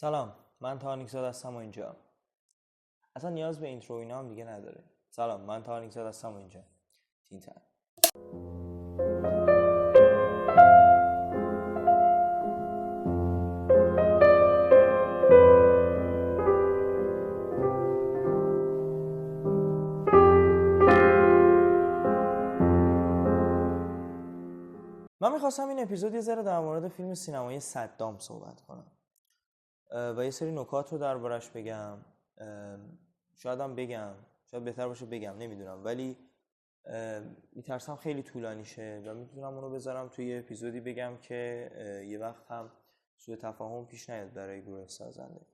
سلام، من تاهانیکزاد هستم و اینجا. اصلا نیاز به اینترو اینا هم دیگه نداره. سلام، من تاهانیکزاد هستم و اینجا. تینتن. من میخواستم این اپیزود یه ذره در مورد فیلم سینمایی صدام صحبت کنم و یه سری نکات رو دربارش بگم. شاید بهتر باشه بگم، نمیدونم، ولی میترسم خیلی طولانی شه و میتونم اونو بذارم توی یه اپیزودی بگم که یه وقت هم سوء تفاهم پیش نیاد برای گروه سازنده.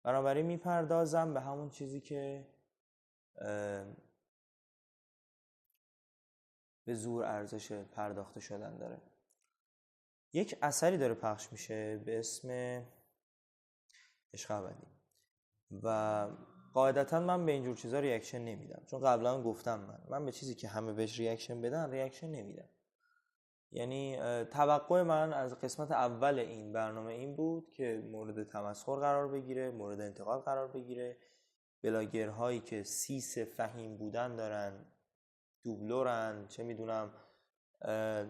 بنابراین میپردازم به همون چیزی که به زور ارزش پرداخته شدن داره. یک اثری داره پخش میشه به اسم عشق ابدی و قاعدتا من به اینجور چیزا ریاکشن نمیدم، چون قبلا گفتم من به چیزی که همه بهش ریاکشن بدن ریاکشن نمیدم. یعنی توقع من از قسمت اول این برنامه این بود که مورد تمسخر قرار بگیره، مورد انتقاد قرار بگیره. بلاگرهایی که سیس فهیم بودن دارن، دوبلورن، چه میدونم،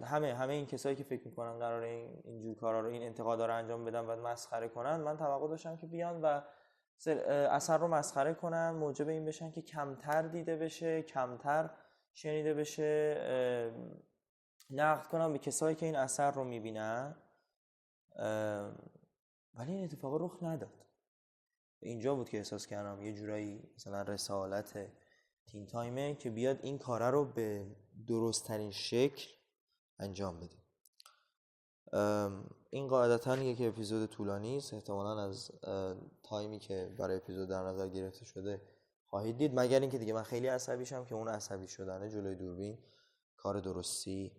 همه این کسایی که فکر میکنن قراره اینجور کارا رو، این انتقادا رو انجام بدن و مسخره کنن، من توقع داشتم که بیان و اثر رو مسخره کنن، موجب این بشن که کمتر دیده بشه، کمتر شنیده بشه، نقد کنن به کسایی که این اثر رو میبینن. ولی این اتفاق رخ نداد. اینجا بود که احساس کردم یه جورایی مثلا رسالت تین تایمه که بیاد این کاره رو به درست ترین شکل انجام بده. این قاعدتاً یک اپیزود طولانی است، احتمالاً از تایمی که برای اپیزود در نظر گرفته شده خواهید دید، مگر اینکه دیگه من خیلی عصبی شم که اون عصبی شدن جلوی دوربین کار درستی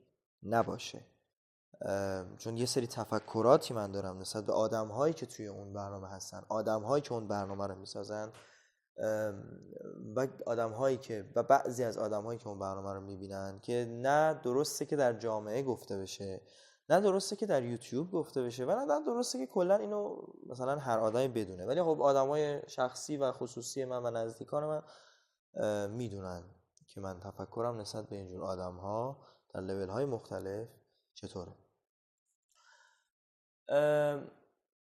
نباشه. چون یه سری تفکراتی من دارم نسبت به آدم‌هایی که توی اون برنامه هستن، آدم‌هایی که اون برنامه رو میسازن و بعضی از آدم‌هایی که اون برنامه رو میبینن، که نه درسته که در جامعه گفته بشه، نه درسته که در یوتیوب گفته بشه و نه درسته که کلا اینو مثلا هر آدمی بدونه. ولی خب آدمای شخصی و خصوصی من و نزدیکان من میدونن که من تفکرم نسبت به اینجور آدم‌ها در لول‌های مختلف چطوره.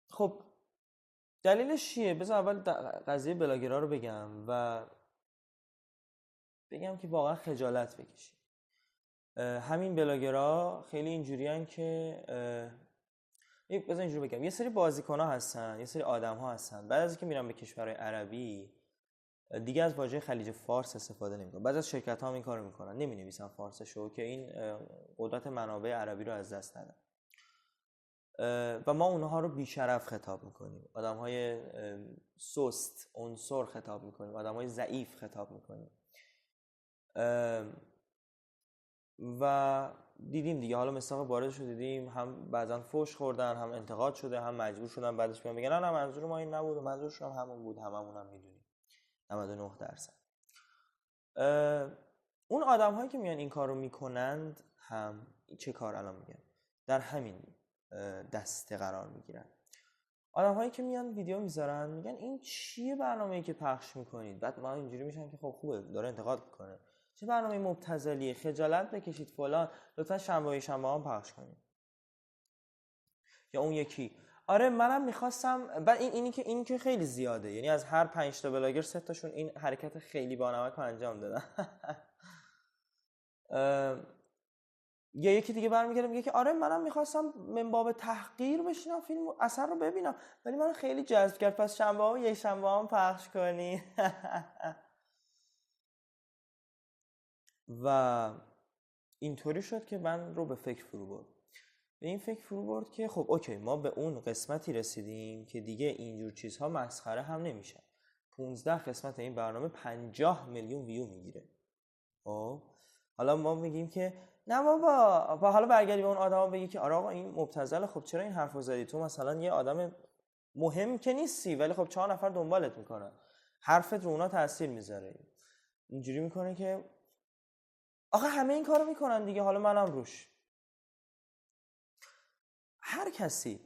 خب دلیلش چیه؟ بذار اول قضیه بلاگرها رو بگم و بگم که واقعا خجالت بکشید. همین بلاگرها خیلی اینجوریان که بذار اینجوری بگم، یه سری بازیکن‌ها هستن، یه سری آدم‌ها هستن، بعد از اینکه میرن به کشورهای عربی دیگه از واژه خلیج فارس استفاده نمی‌کنن. بعضی از شرکت‌ها هم این کارو می‌کنن، نمی‌نویسن فارسشو که این قدرت منابع عربی رو از دست ندن. و ما اونها رو بیشرف خطاب میکنیم، آدم‌های سست، عنصر خطاب میکنیم، آدم‌های ضعیف خطاب میکنیم. و دیدیم دیگه، حالا مصداق باردش رو دیدیم، هم بعضن فوش خوردن، هم انتقاد شده، هم مجبور شدن بعدش بیان بگن نه منظور ما این نبود و منظورش هم همون بود. هممون هم میدونیم 99%. اون آدم‌هایی که میان این کار رو میکنند هم چه کار الان میگن در همین دسته قرار میگیرن. آدم‌هایی که میان ویدیو میذارن میگن این چیه برنامه‌ای که پخش میکنید، بعد ما اینجوری میشن که خب خوبه داره انتقاد میکنه، چه برنامه مبتذلیه، خجالت بکشید فلان، لطفا شنبه هم پخش کنید. یا اون یکی آره منم میخواستم، بعد این که خیلی زیاده، یعنی از هر 5 تا بلاگر 3 تاشون این حرکت خیلی بانمک رو انجام دادن. یا یکی دیگه برمیگره میگه که آره منم میخواستم من باب تحقیر بشینم فیلم اثر رو ببینم، ولی من خیلی جذب کرد، پس شنبه ها و یک شنبه هم پخش کنی. و اینطوری شد که من رو به فکر فرو برد. به این فکر فرو برد که خب اوکی، ما به اون قسمتی رسیدیم که دیگه اینجور چیزها مسخره هم نمیشن. 15 قسمت این برنامه 50 میلیون ویو میگیره. حالا ما میگیم که نه بابا، و حالا برگردی به اون آدما بگی که آره آقا این مبتذله، خب چرا این حرفو زدی؟ تو مثلا یه آدم مهم که نیستی، ولی خب 4 نفر دنبالت میکنن، حرفت رو اونا تاثیر میذاره. اینجوری میکنه که آقا همه این کارو میکنن دیگه، حالا منم روش. هر کسی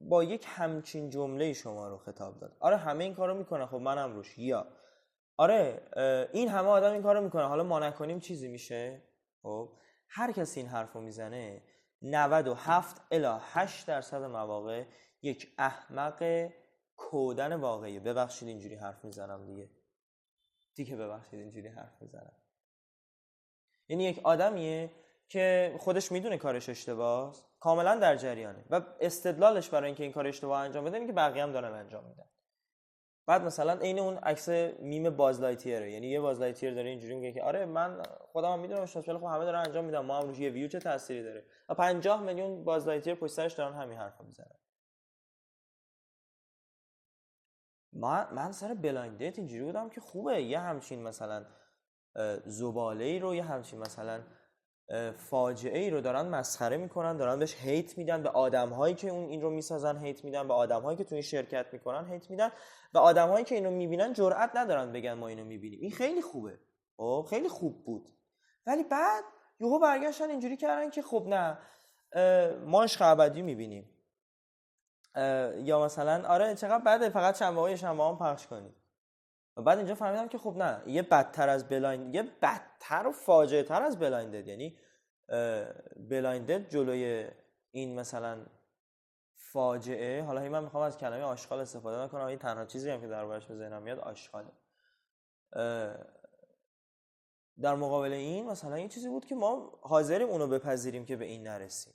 با یک همچین جمله شما رو خطاب داد. آره همه این کارو میکنن، خب منم روش. یا آره این همه آدم این کارو میکنن، حالا ما نکنیم چیزی میشه؟ خب هر کسی این حرفو میزنه 97 الی 8% مواقع یک احمق کودن واقعی. ببخشید اینجوری حرف میزنم دیگه ببخشید اینجوری حرف میزنم. یعنی یک آدمیه که خودش میدونه کارش اشتباهه، کاملا در جریانه و استدلالش برای اینکه این کار اشتباه انجام بده اینه که بقیه هم دارن انجام میدن. بعد مثلا عین اون عکس میم باز لایتیره، یعنی یه باز لایتیر داره اینجوری میگه که آره من خودم هم میدونم اشتباهه، ولی خب همه دارن انجام میدن، ما هم روش یه ویو چه تأثیری داره. و 50 میلیون باز لایتیر پشت سرش دارن همین حرفا میزنن. من سر بلایند دیت اینجوری بودم که خوبه یه همچین مثلا زباله‌ای رو، یه همچین مثلا فاجعه ای رو دارن مسخره میکنن، دارن بهش هیت میدن، به آدم‌هایی که این رو میسازن هیت میدن، به آدم‌هایی که تو این شرکت میکنن هیت میدن، و آدم‌هایی که اینو میبینن جرئت ندارن بگن ما اینو میبینیم. این خیلی خوبه، خیلی خوب بود. ولی بعد یهو برگشتن اینجوری کردن که خب نه ما عشق ابدی میبینیم، یا مثلا آره چقدر بده فقط شنبه‌های شنبه پخش کنید. و بعد اینجا فهمیدم که خب نه، یه بدتر از بلایند، یه بدتر و فاجعه تر از بلایندد، یعنی بلایندد جلوی این مثلا فاجعه، حالا من میخوام از کلمه آشغال استفاده نکنم، این تنها چیزی هم که دربارش به ذهنم میاد آشغاله. در مقابل این مثلا یه چیزی بود که ما حاضریم اونو بپذیریم که به این نرسیم.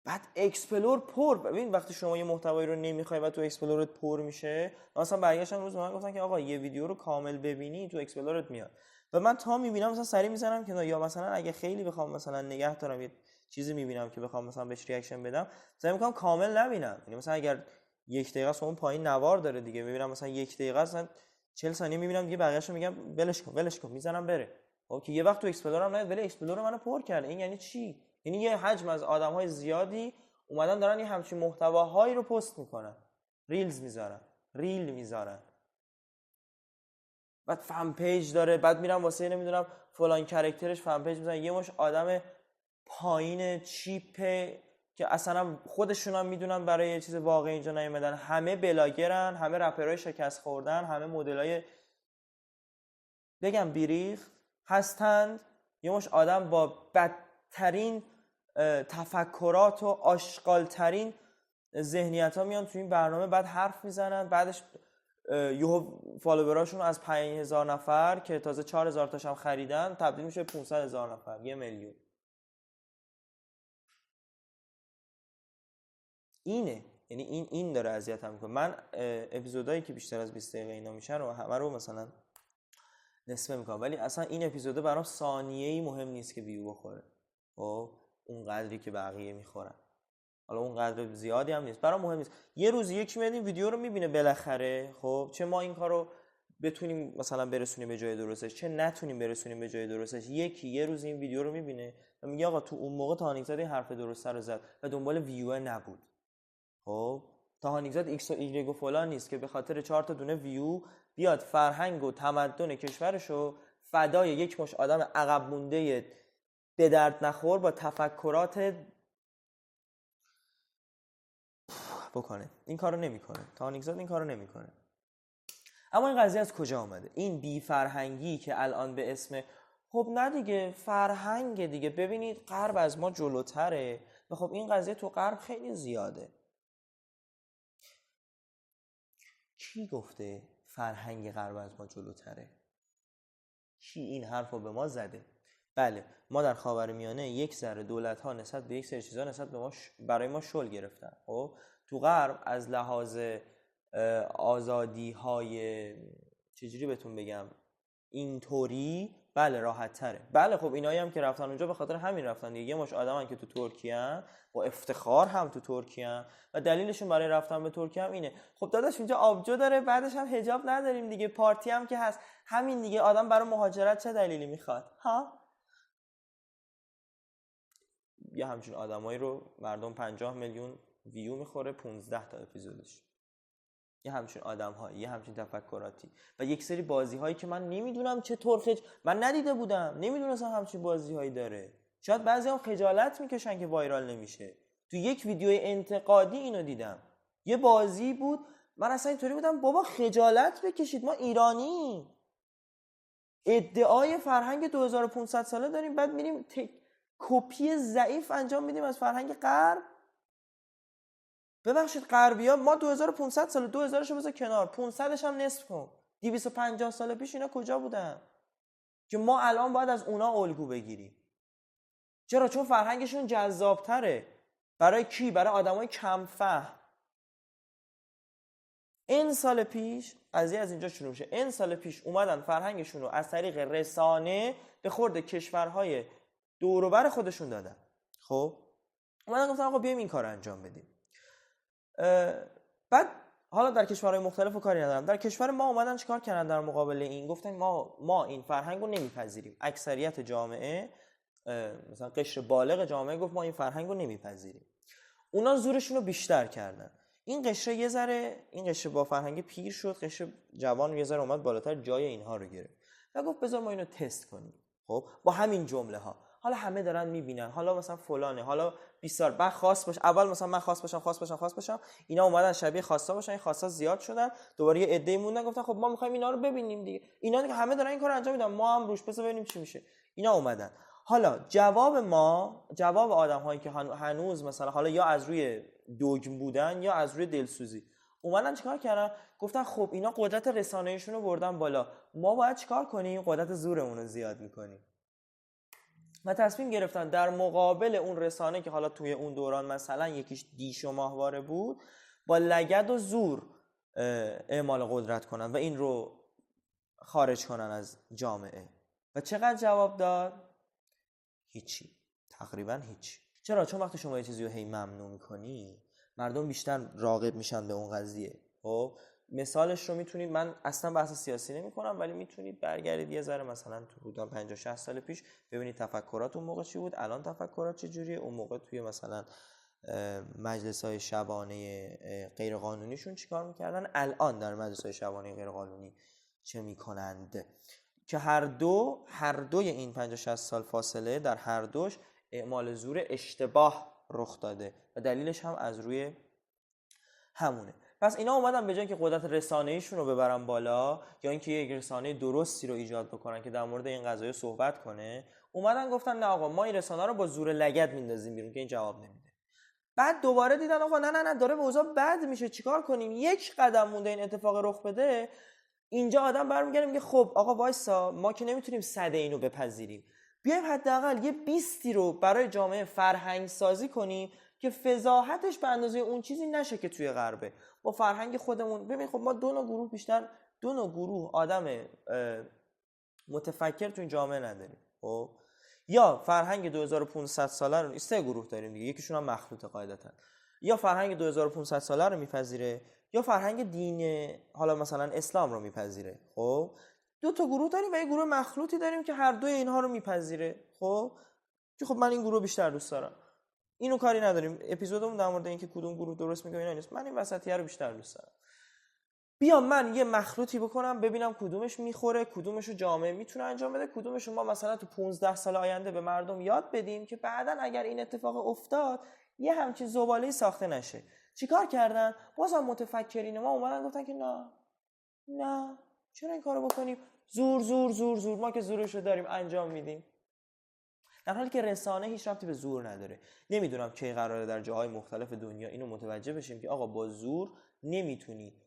بعد اکسپلور پر، ببین وقتی شما یه محتوایی رو نمیخوای و تو اکسپلورت پر میشه، مثلا برگشتن روز به من گفتن که آقا یه ویدیو رو کامل ببینی تو اکسپلورت میاد، و من تا میبینم مثلا سری میزنم که یا مثلا اگه خیلی بخوام مثلا نگه دارم یه چیزی میبینم که بخوام مثلا بهش ریاکشن بدم، سعی میکنم کامل نبینم. یعنی مثلا اگر 1 دقیقه است اون پایین نوار داره دیگه، میبینم مثلا 1 دقیقه مثلا 40 ثانیه میبینم دیگه، بقیه‌اشو میگم ولش کن میزنم بره. خب که یه وقت تو اکسپلورم نیاد، ولی اکسپلور منو پر کرده. این یعنی چی؟ یعنی یه حجم از آدم‌های زیادی اومدن دارن یه همچین محتواهایی رو پست میکنن، ریل میذارن، بعد فن پیج داره، بعد میرم واسه نمیدونم فلان کرکترش فن پیج میذارن، یه مش آدم پایین چیپه که اصلا خودشون هم میدونن برای یه چیز واقعی اینجا نیومدن، همه بلاگرن، همه رپرهای شکست خوردن، همه مدلای بگم بیریخ هستند، یه مش آدم با بدترین تفکرات و آشغالترین ذهنیت ها میان تو این برنامه، بعد حرف میزنن، بعدش یهو فالووراشون از 5000 نفر که تازه 4000 تاش هم خریدن تبدیل میشه 500,000 نفر، 1 میلیون. اینه، یعنی این داره اذیتم میکنه. من اپیزودایی که بیشتر از 20 دقیقه اینا میشن رو همه رو مثلا نصفه میکنم، ولی اصلا این اپیزوده برام ثانیه‌ای مهم نیست که ویو بخوره، خب اون قدری که بقیه میخورن، حالا اون قدر زیادی هم نیست، برام مهم نیست. یه روز یکی میاد این ویدیو رو میبینه بالاخره، خب چه ما این کارو بتونیم مثلا برسونیم به جای درستش، چه نتونیم برسونیم به جای درستش، یکی یه روز این ویدیو رو میبینه و میگه آقا تو اون موقع تاهانیکزاد این حرف درسته رو زد و دنبال ویو نبود. خب تاهانیکزاد ایکس و ایگرگ و فلان نیست که به خاطر 4 تا دونه ویو بیاد فرهنگ و تمدن کشورشو فدای یک مش آدم عقب مونده به درد نخور با تفکرات بکنه. این کارو نمیکنه، تاهانیکزاد این کارو نمیکنه. اما این قضیه از کجا آمده؟ این بی فرهنگی که الان به اسم خب نه دیگه فرهنگ دیگه، ببینید غرب از ما جلوتره و خب این قضیه تو غرب خیلی زیاده. کی گفته فرهنگ غرب از ما جلوتره؟ کی این حرفو به ما زده؟ بله ما در خاورمیانه یک ذره دولت‌ها نسبت به یک سری چیزا نسبت به ما برای ما شل گرفتن. خب تو غرب از لحاظ آزادی‌های چجوری بهتون بگم اینطوری بله راحت تره. بله خب اینایی هم که رفتن اونجا به خاطر همین رفتن دیگه، یه مش آدمن که تو ترکیه ان با افتخار هم تو ترکیه ان و دلیلشون برای رفتن به ترکیه هم اینه خب داداش اینجا آبجو داره، بعدش هم حجاب نداریم دیگه، پارتی هم که هست، همین دیگه. آدم برای مهاجرت چه دلیلی میخواد ها؟ یه همچین آدمایی رو مردم 50 میلیون ویو میخوره 15 تا اپیزودش، یه همچین آدم‌هایی، یه همچین تفکراتی و یک سری بازی‌هایی که من نمیدونم چطور من ندیده بودم، نمیدونستم همچین بازی‌هایی داره. شاید بعضی هم خجالت میکشن که وایرال نمیشه، تو یک ویدیو انتقادی اینو دیدم. یه بازی بود، من اصلا اینطوری بودم بابا خجالت بکشید، ما ایرانی ادعای فرهنگ 2500 ساله داریم، بعد میریم کپی ضعیف انجام میدیم از فرهنگ غرب. ببخشید غربی‌ها، ما 2500 سال 2000 شو بذار کنار، 500ش هم نصف کن، 250 سال پیش اینا کجا بودن که ما الان باید از اونا الگو بگیریم؟ چرا؟ چون فرهنگشون جذابتره. برای کی؟ برای آدمای کم فهم. این سال پیش از اینجا شروع میشه. این سال پیش اومدن فرهنگشون رو از طریق رسانه به خورد کشورهای دور و بر خودشون دادن. خب اومدن گفتن آقا بیایم این کار انجام بدیم. بعد حالا در کشورهای مختلف رو کاری ندارم، در کشور ما اومدن چیکار کردن در مقابل این؟ گفتن ما این فرهنگ رو نمیپذیریم. اکثریت جامعه، مثلا قشر بالغ جامعه گفت ما این فرهنگ رو نمیپذیریم. اونا زورشون رو بیشتر کردن. این قشر با فرهنگ پیر شد، قشر جوان یه ذره اومد بالاتر، جای اینها رو گرفت و گفت بذار ما اینو تست کنیم. خب با همین جمله ها، حالا همه دارن میبینن، حالا مثلا فلانه، حالا 20 سال بعد خاص باش، اول مثلا من خاص باشم، اینا اومدن شبیه خاصا باشن، این خاصا زیاد شدن، دوباره یه عده موندن گفتن خب ما میخوایم اینا رو ببینیم دیگه، اینا دیگه همه دارن این کارو انجام میدن، ما هم روش بذار ببینیم چی میشه. اینا اومدن. حالا جواب آدم‌هایی که هنوز مثلا حالا یا از روی دوگم بودن یا از روی دلسوزی اومدن چیکار کردن؟ گفتن خب اینا قدرت رسانه‌ایشون رو بردن بالا، ما باید چیکار کنیم؟ قدرت زورمون رو زیاد می‌کنیم. و تصمیم گرفتن در مقابل اون رسانه که حالا توی اون دوران مثلا یکیش دیش و ماهواره بود، با لگد و زور اعمال قدرت کنن و این رو خارج کنن از جامعه. و چقدر جواب داد؟ هیچی، تقریبا هیچی. چرا؟ چون وقتی شما یه چیزی رو هی ممنوع میکنی، مردم بیشتر راغب میشن به اون قضیه. خب مثالش رو میتونید، من اصلا بحث سیاسی نمی کنم، ولی میتونید برگردید یه ذره مثلا تو حدود 50 60 سال پیش ببینید تفکرات اون موقع چی بود، الان تفکرات چه جوریه. اون موقع توی مثلا مجلس‌های شبانه غیر قانونیشون چیکار میکردن، الان در مجلس‌های شبانه غیر قانونی چه میکنند، که هر دوی این 50 60 سال فاصله در هر دوش اعمال زور اشتباه رخ داده و دلیلش هم از روی همونه. پس اینا اومدن به جای که قدرت رسانه‌ایشون رو ببرن بالا یا اینکه یک رسانه درستی رو ایجاد بکنن که در مورد این قضایا صحبت کنه، اومدن گفتن نه آقا ما این رسانه رو با زور لگد میندازیم بیرون که این جواب نمیده. بعد دوباره دیدن آقا نه داره به اوضاع بد میشه، چیکار کنیم؟ یک قدم مونده این اتفاق رخ بده. اینجا آدم برمیگره میگه خب آقا وایسا، ما که نمیتونیم صده اینو بپذیریم، بیایم حداقل یه 20 رو برای جامعه فرهنگ سازی کنیم که فضاحتش به اندازه اون چیزی نشه که توی غربه. با فرهنگ خودمون ببین، خب ما دو نوع گروه آدم متفکر تو این جامعه نداریم. خب یا فرهنگ 2500 ساله رو، 3 گروه داریم دیگه، یکیشون هم مخلوطه قاعدتا، یا فرهنگ 2500 ساله رو میپذیره یا فرهنگ دین حالا مثلا اسلام رو میپذیره. خب 2 تا گروه داریم و یه گروه مخلوطی داریم که هر دوی اینها رو میپذیره. خب من این گروه بیشتر دوست دارم. اینو کاری نداریم، اپیزودمون در مورد اینکه کدوم گروه درست میگه اینا نیست، من این وسطیه رو بیشتر دوست دارم. بیام من یه مخلوطی بکنم ببینم کدومش میخوره، کدومشو جامعه میتونه انجام بده، کدومشو ما مثلا تو 15 سال آینده به مردم یاد بدیم که بعدن اگر این اتفاق افتاد یه همچین زباله‌ای ساخته نشه. چیکار کردن؟ بازم متفکرین ما اومدن گفتن که نه چرا این کارو بکنیم؟ زور ما که زورشو داریم انجام میدیم. در حالی که رسانه هیچ ربطی به زور نداره. نمیدونم کی قراره در جاهای مختلف دنیا اینو متوجه بشیم که آقا با زور نمیتونی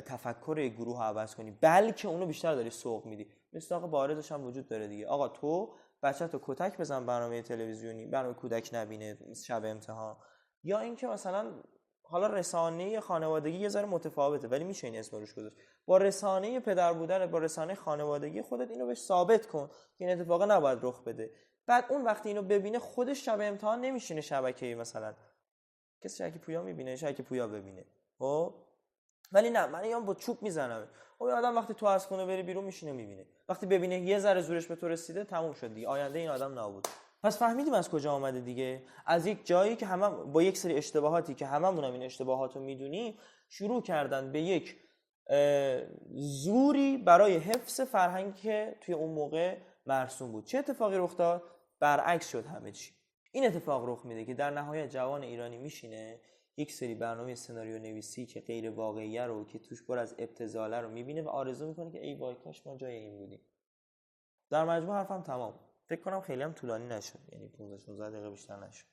تفکر گروه عوض کنی، بلکه اونو بیشتر داری سوق میدی. مصداق بارزش هم وجود داره دیگه. آقا تو بچه‌تو کتک بزن برنامه تلویزیونی، برنامه کودک نبینه شب امتحان، یا اینکه مثلا حالا رسانه خانوادگی یه ذره متفاوته ولی میشه این اسم روش گذاشت، با رسانه پدر بودن، با رسانه خانوادگی خودت اینو بهش ثابت کن که این اتفاق نباید رخ بده. بعد اون وقتی اینو ببینه خودش شب امتحان نمیشینه شبکه‌ای، مثلا کسی شبکه پویا میبینه، شبکه پویا ببینه. خب ولی نه، من ایام با چوب میزنم. خب آدم وقتی تو از خونه بری بیرون میشینه میبینه، وقتی ببینه یه ذره زورش به تو رسیده تموم شد دیگه، آینده این آدم نابود. پس فهمیدیم از کجا آمده دیگه، از یک جایی که همه با یک سری اشتباهاتی که هممون هم این اشتباهاتو میدونیم شروع کردن به یک زوری برای حفظ فرهنگی که توی اون موقع مرسوم بود. چه اتفاقی رخ داد؟ برعکس شد همه چی. این اتفاق رخ میده که در نهایت جوان ایرانی میشینه یک سری برنامه سناریو نویسی که غیر واقعیه رو که توش پر از ابتذاله رو میبینه و آرزو میکنه که ای وای کاش ما جای این بودیم. در مجموع حرفم تمام. فکر کنم خیلی هم طولانی نشد، یعنی 15-16 دقیقه بیشتر نشد،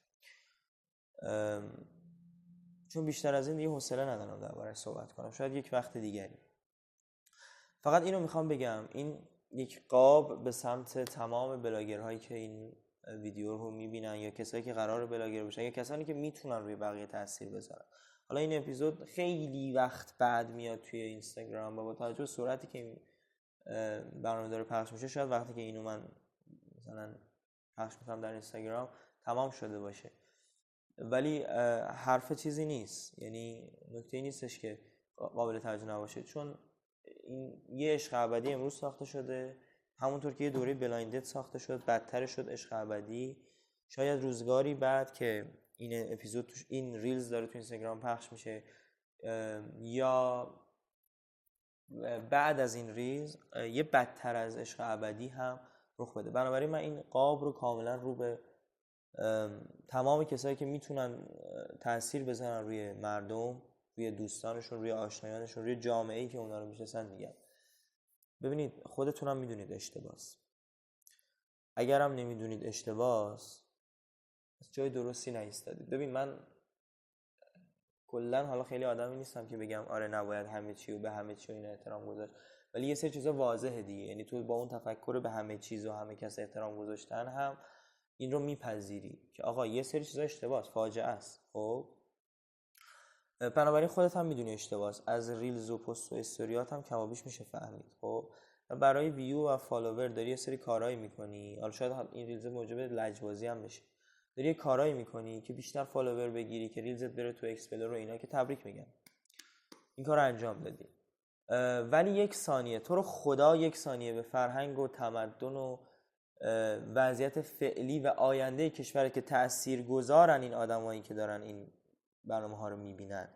چون بیشتر از این دیگه حوصله ندارم درباره‌اش صحبت کنم، شاید یک وقت دیگری. فقط اینو میخوام بگم، این یک قاب به سمت تمام بلاگرهایی که این ویدیو رو میبینن یا کسایی که قراره بلاگر بشن یا کسانی که میتونن روی بقیه تاثیر بذارن. حالا این اپیزود خیلی وقت بعد میاد توی اینستاگرام و با توجه به سرعتی که این برنامه داره پخش میشه شاید وقتی که اینو من مثلا پخش میکنم در اینستاگرام تمام شده باشه، ولی حرف چیزی نیست، یعنی نکته نیستش که قابل توجه نباشه، چون این یه عشق ابدی امروز ساخته شده، همونطور که یه دوره بلایندد ساخته شد، بدتر شد عشق ابدی. شاید روزگاری بعد که این اپیزود توش این ریلز داره تو اینستاگرام پخش میشه یا بعد از این ریلز یه بدتر از عشق ابدی هم رخ بده. بنابراین من این قاب رو کاملا رو به تمام کسایی که میتونن تأثیر بزنن روی مردم، روی دوستانشون، روی آشنایانشون، روی جامعه‌ای که اونا رو میشناسن میگم. ببینید خودتونم میدونید اشتباس. اگرم نمیدونید اشتباس، جای درستی نایستادید. ببین من کلا حالا خیلی آدمی نیستم که بگم آره نباید همه چی و به همه چی و اینا احترام گذاشت، ولی یه سری چیزا واضحه دیگه، یعنی تو با اون تفکر به همه چیز و همه کس احترام گذاشتن هم این رو میپذیری که آقا یه سری چیزا اشتباس، فاجعه است. خب بنابراین خودت هم میدونی اشتباس، از ریلز و پست و استوریات هم کمابیش میشه فهمید. خب برای ویو و فالوور داری یه سری کارایی میکنی، حالا شاید این ریلز موجب لجبازی هم بشه، داری یه کارایی میکنی که بیشتر فالوور بگیری که ریلزت بره تو اکسپلور و اینا، که تبریک میگم این کارو انجام دادی. ولی یک ثانیه تو رو خدا، یک ثانیه به فرهنگ و تمدن و وضعیت فعلی و آینده کشور که تاثیرگذارن این آدمایی که دارن این برنامه ها رو میبینن،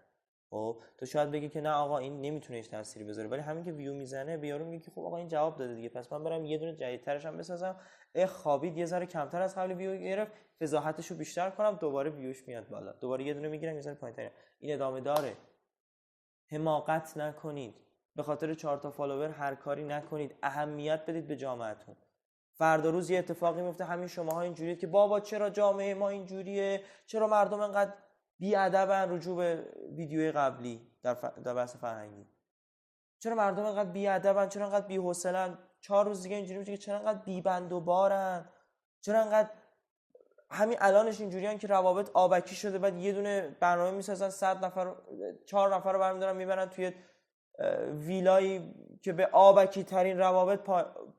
خب تو شاید بگی که نه آقا این نمیتونه هیچ تأثیری بذاره، ولی همین که ویو میزنه به یارو میگه که خب آقا این جواب داده دیگه، پس من برم یه دونه جدیدترش هم بسازم، خوابید یه ذره کمتر از قبل ویو گرفت، فضاحتشو بیشتر کنم، دوباره ویوش میاد بالا، دوباره یه دونه میگیرم یه ذره پایینتر. این ادامه داره. حماقت نکنید، به خاطر 4 تا فالوور هر کاری نکنید، اهمیت بدید به جامعهتون. فردا روز یه اتفاقی میفته همین شماها اینجوریه که بابا چرا جامعه ما اینجوریه، چرا مردم انقدر بی‌ادبن، رجوع به ویدیوی قبلی در بحث فرهنگی، چرا مردم انقدر بی‌ادبن، چرا انقدر بی‌حوصله‌ن، 4 روز دیگه اینجوری میشه که چرا انقدر بی‌بند و بارن، چرا انقدر همین الانش اینجوریان که روابط آبکی شده، بعد یه دونه برنامه میسازن 100 نفر 4 نفر رو برمی‌دارن میبرن توی ویلایی که به آبکی ترین روابط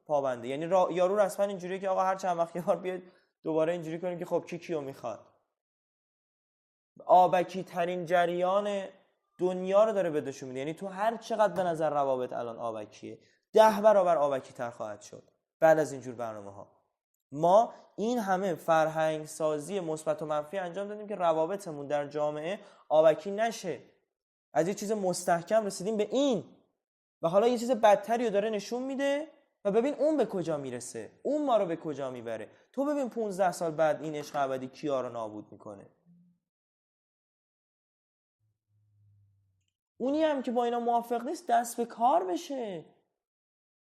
پابنده، یعنی یارو رسما اینجوریه که آقا هر چند وقت یه بار بیاد دوباره اینجوری کنیم که خب کی کیو میخواد. آبکی ترین جریان دنیا رو داره بدشون میده، یعنی تو هر چقدر به نظر روابط الان آبکیه 10 برابر آبکی تر خواهد شد بعد از اینجور برنامه ها. ما این همه فرهنگ سازی مثبت و منفی انجام دادیم که روابطمون در جامعه آبکی نشه، از یه چیز مستحکم رسیدیم به این و حالا یه چیز بدتری رو داره نشون میده و ببین اون به کجا میرسه، اون ما رو به کجا میبره. تو ببین 15 سال بعد این عشق ابدی کیا رو نابود میکنه. اونی هم که با اینا موافق نیست دست به کار بشه.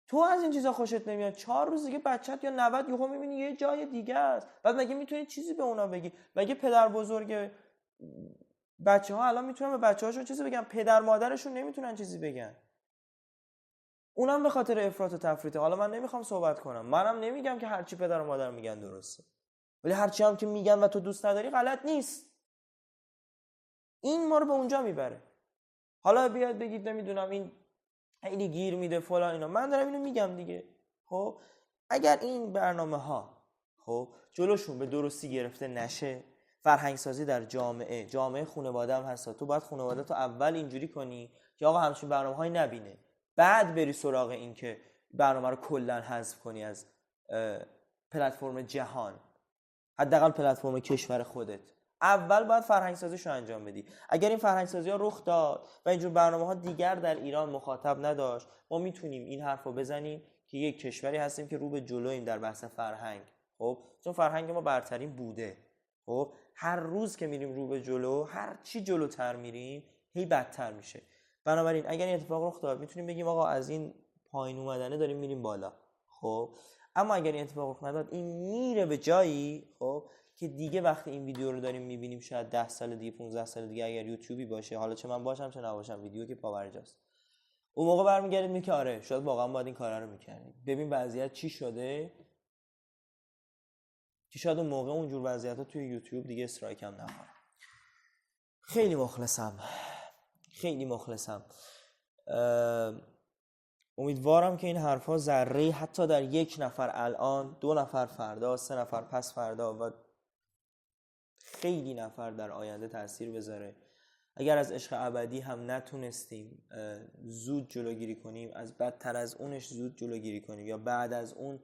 تو از این چیزا خوشت نمیاد، 4 روز دیگه بچت یا 90 یهو میبینی یه جای دیگه است، بعد مگه میتونی چیزی به اونا بگی؟ مگه پدر بزرگ بچه‌ها الان میتونن به بچه‌هاشون چیزی بگن؟ پدر مادرشون نمیتونن چیزی بگن. اونم به خاطر افراط و تفریطه. حالا من نمیخوام صحبت کنم، منم نمیگم که هرچی پدر و مادر میگن درسته، ولی هرچی هم که میگن و تو دوست نداری غلط نیست. این ما رو به اونجا میبره. حالا بیاد بگید نمیدونم این خیلی گیر میده فلان اینا، من دارم اینو میگم دیگه. خب اگر این برنامه ها خب جلوشون به درستی گرفته نشه، فرهنگ سازی در جامعه خانواده هم هست، تو باید خانواده تو اول اینجوری کنی که آقا همچین برنامه‌هایی نبینه، بعد بری سراغ این که برنامه رو کلا حذف کنی از پلتفرم جهان، حداقل پلتفرم کشور خودت. اول باید فرهنگ سازیشو انجام بدی. اگر این فرهنگ سازی ها رخ داد و اینجور برنامه‌ها دیگر در ایران مخاطب نداشت، ما میتونیم این حرفو بزنیم که یک کشوری هستیم که رو به جلویم در بحث فرهنگ. خب چون فرهنگ ما برترین بوده، خب هر روز که میریم رو به جلو، هر چی جلوتر میریم هی بدتر میشه. بنابراین اگر این اتفاق رخ داد میتونیم بگیم آقا از این پایین اومدنه داریم میریم بالا. خب اما اگر این اتفاق رخ نداد، این میره به جایی خب که دیگه وقتی این ویدیو رو داریم میبینیم، شاید 10 سال دیگه 15 سال دیگه اگر یوتیوبی باشه، حالا چه من باشم چه نباشم، ویدیو که پاورجاست، اون موقع برمیگردید میگه آره شاید واقعا باید این کارا رو میکردیم. ببین وضعیت چی شده که شاید اون موقع اونجور وضعیت‌ها توی یوتیوب دیگه استرایک هم نخوره. خیلی مخلصم، خیلی مخلصم. امیدوارم که این حرفا ذره حتی در 1 نفر الان، 2 نفر فردا، 3 نفر پس فردا و خیلی نفر در آینده تاثیر بذاره. اگر از عشق ابدی هم نتونستیم زود جلوگیری کنیم، از بدتر از اونش زود جلوگیری کنیم، یا بعد از اون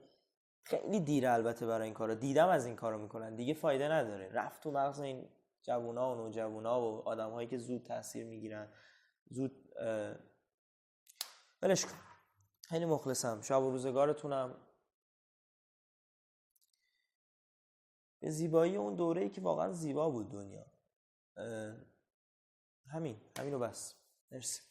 خیلی دیره البته برای این کارا. دیدم از این کارا میکنن دیگه فایده نداره، رفت تو مغز این جوونا و نوجوانا و آدم‌هایی که زود تاثیر میگیرن، زود ولش کن. خیلی مخلصم. شب و روزگارتونم به زیبایی اون دوره‌ای که واقعا زیبا بود دنیا. همینو بس. مرسی.